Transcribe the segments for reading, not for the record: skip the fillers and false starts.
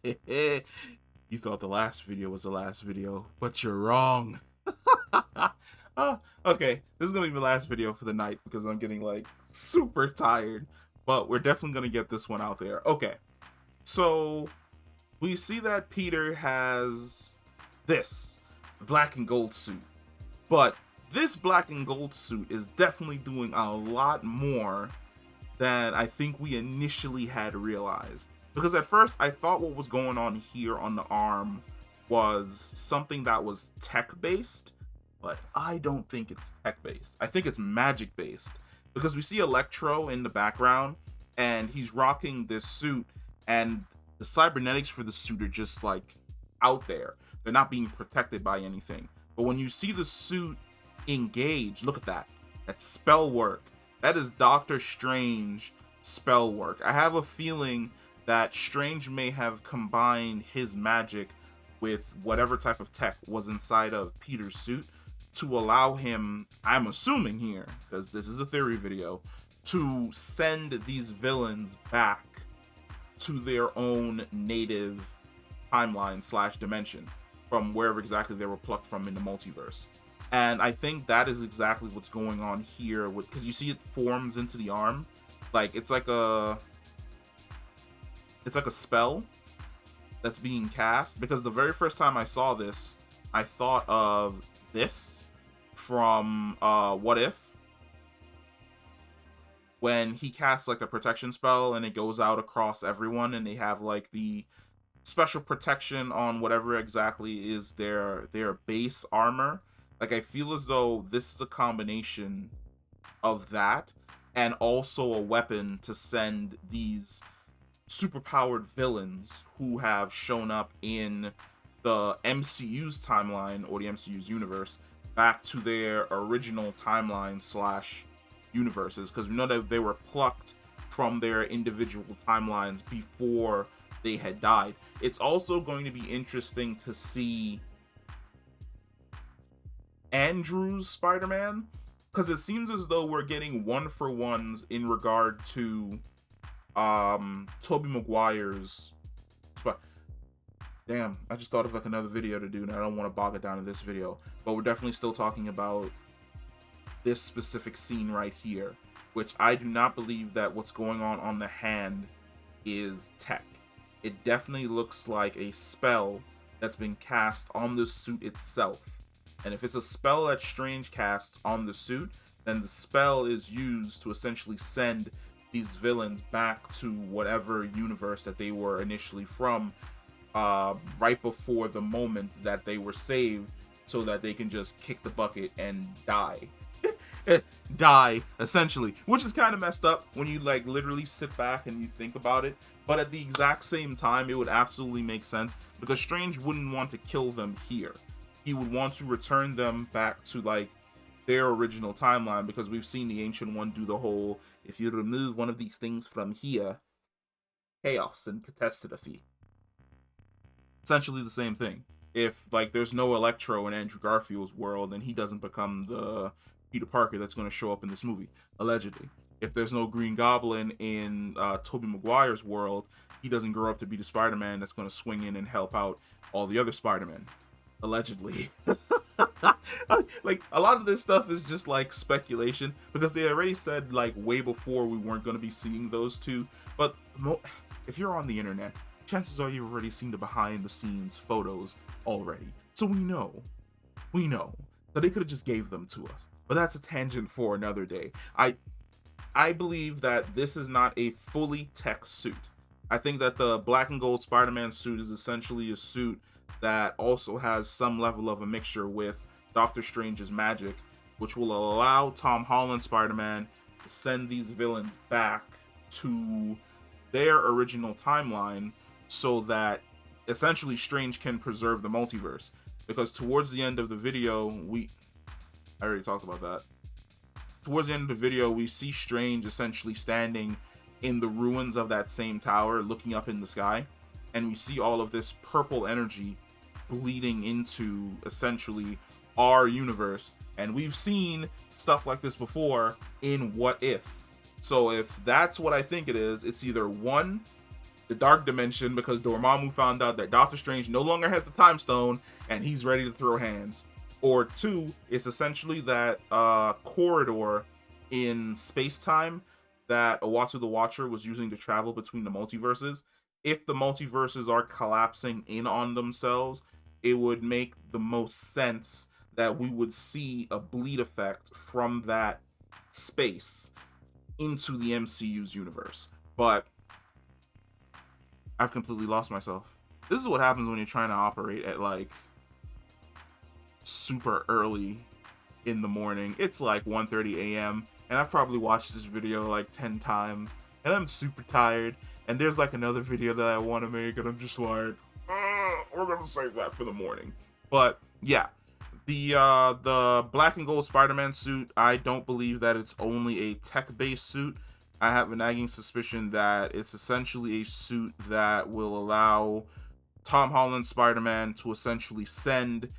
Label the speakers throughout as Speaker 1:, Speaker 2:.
Speaker 1: You thought the last video was the last video, but you're wrong. Okay, this is gonna be the last video for the night because I'm getting like super tired, but we're definitely gonna get this one out there. Okay, so we see that Peter has this black and gold suit, but this black and gold suit is definitely doing a lot more than I think we initially had realized. Because at first I thought what was going on here on the arm was something that was tech based, but I don't think it's tech based. I think it's magic based. Because we see Electro in the background and he's rocking this suit, and the cybernetics for the suit are just like out there. They're not being protected by anything. But when you see the suit engage, look at that. That's spell work. That is Doctor Strange spell work. I have a feeling that Strange may have combined his magic with whatever type of tech was inside of Peter's suit to allow him, I'm assuming here, because this is a theory video, to send these villains back to their own native timeline slash dimension from wherever exactly they were plucked from in the multiverse. And I think that is exactly what's going on here with, because you see it forms into the arm. Like it's like a spell that's being cast, because the very first time I saw this, I thought of this from What If, when he casts like a protection spell and it goes out across everyone and they have like the special protection on whatever exactly is their base armor. Like I feel as though this is a combination of that and also a weapon to send these superpowered villains who have shown up in the MCU's timeline or the MCU's universe back to their original timeline slash universes, because we know that they were plucked from their individual timelines before they had died. It's also going to be interesting to see Andrew's Spider-Man, because it seems as though we're getting one for ones in regard to Tobey Maguire's damn, I just thought of like another video to do and I don't want to bog it down in this video, but we're definitely still talking about this specific scene right here, which I do not believe that what's going on the hand is tech. It definitely looks like a spell that's been cast on the suit itself. And if it's a spell that Strange cast on the suit, then the spell is used to essentially send these villains back to whatever universe that they were initially from, right before the moment that they were saved, so that they can just kick the bucket and die. Die, essentially. Which is kind of messed up when you like literally sit back and you think about it. But at the exact same time, it would absolutely make sense, because Strange wouldn't want to kill them here. He would want to return them back to like their original timeline, because we've seen the Ancient One do the whole, if you remove one of these things from here, chaos and catastrophe. Essentially the same thing. If like there's no Electro in Andrew Garfield's world, then he doesn't become the Peter Parker that's going to show up in this movie, allegedly. If there's no Green Goblin in Tobey Maguire's world, he doesn't grow up to be the Spider-Man that's going to swing in and help out all the other Spider-Men, allegedly. Like a lot of this stuff is just like speculation, because they already said like way before we weren't going to be seeing those two. But if you're on the internet, chances are you've already seen the behind the scenes photos already, so we know that they could have just gave them to us. But that's a tangent for another day. I believe that this is not a fully tech suit. I think that the black and gold Spider-Man suit is essentially a suit that also has some level of a mixture with Doctor Strange's magic, which will allow Tom Holland's Spider-Man to send these villains back to their original timeline, so that essentially Strange can preserve the multiverse. Because towards the end of the video, I already talked about that. Towards the end of the video, we see Strange essentially standing in the ruins of that same tower, looking up in the sky, and we see all of this purple energy bleeding into essentially our universe. And we've seen stuff like this before in What If. So if that's what I think it is, it's either one, the dark dimension because Dormammu found out that Doctor Strange no longer has the time stone and he's ready to throw hands. Or 2, it's essentially that corridor in space-time that Owatsu the Watcher was using to travel between the multiverses. If the multiverses are collapsing in on themselves, it would make the most sense that we would see a bleed effect from that space into the MCU's universe. But I've completely lost myself. This is what happens when you're trying to operate at like super early in the morning. It's like 1:30 a.m. and I've probably watched this video like 10 times and I'm super tired, and there's like another video that I want to make and I'm just like, we're gonna save that for the morning. But yeah, the black and gold Spider-Man suit, I don't believe that it's only a tech-based suit. I have a nagging suspicion that it's essentially a suit that will allow Tom Holland's Spider-Man to essentially send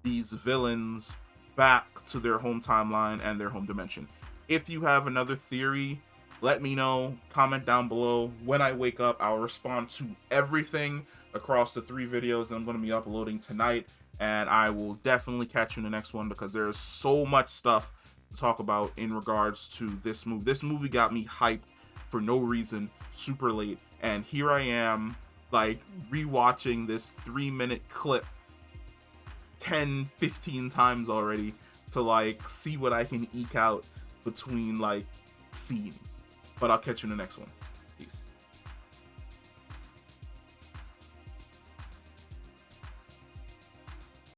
Speaker 1: these villains back to their home timeline and their home dimension. If you have another theory, let me know. Comment down below. When I wake up, I'll respond to everything across the 3 videos that I'm going to be uploading tonight, and I will definitely catch you in the next one because there's so much stuff to talk about in regards to this movie. This movie got me hyped for no reason, super late, and here I am like rewatching this 3-minute clip 10-15 times already to like see what I can eke out between like scenes. But I'll catch you in the next one. Peace.